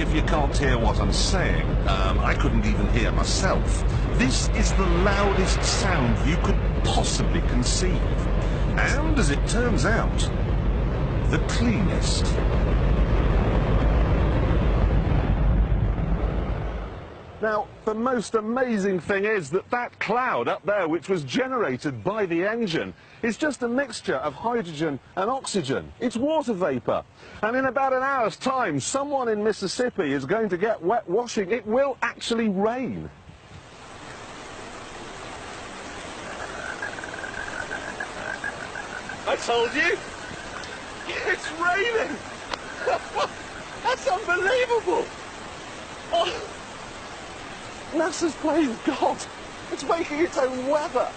me if you can't hear what I'm saying. I couldn't even hear myself. This is the loudest sound you could possibly conceive. And, as it turns out, the cleanest. Now, the most amazing thing is that that cloud up there, which was generated by the engine, is just a mixture of hydrogen and oxygen. It's water vapor. And in about an hour's time, someone in Mississippi is going to get wet washing. It will actually rain. I told you! It's raining! That's unbelievable! Oh. NASA's playing God. It's making its own weather.